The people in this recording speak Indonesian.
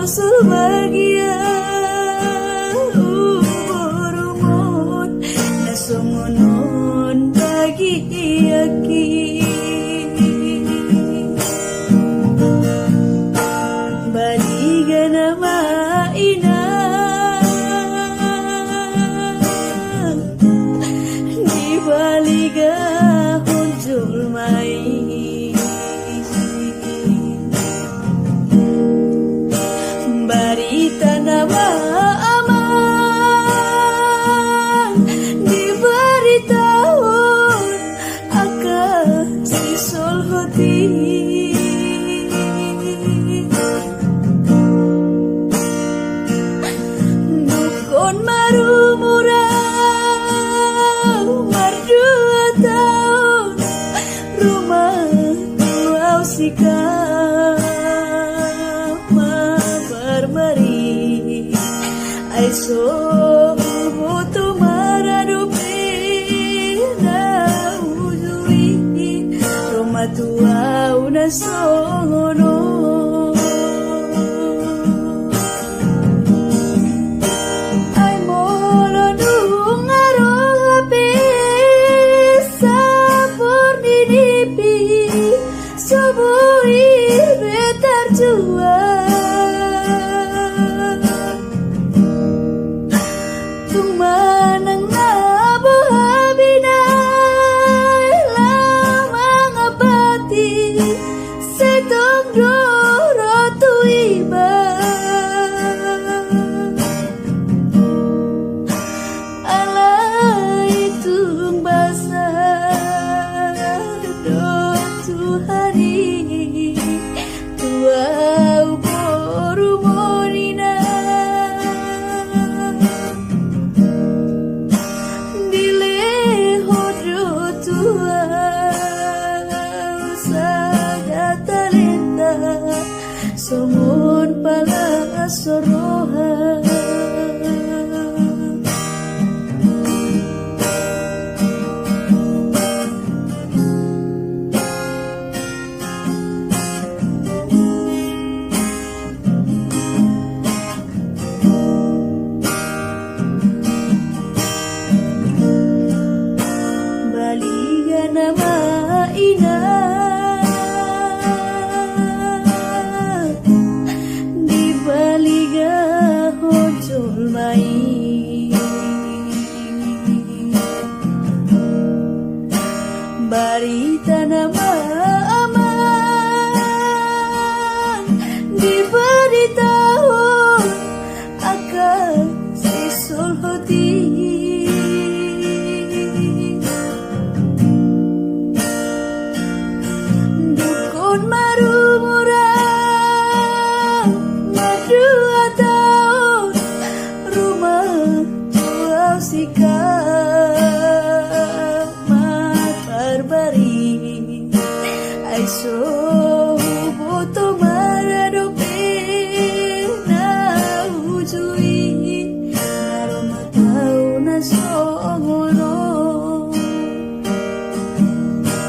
Sul bahagia umur na sumunod bagi aki baliga na maina di baliga hunjul mai barita na aman diberitahu akan si Sulhoti dukun marumurah mardua tahun rumah tuau sikap ay so buto maradupi na ujuri romatuaw na sono ay molo nung arapi sa porninipi saburi betar jua tumanang nabuhabi na lamang abati setong doro tuiba alay itong basa do Tuhari tuaw porumorina sumun pala soroha baliga na maina barita na aman diberitahu akan si Sulhoti dukun marumurah mardua tahun rumah tuau sikap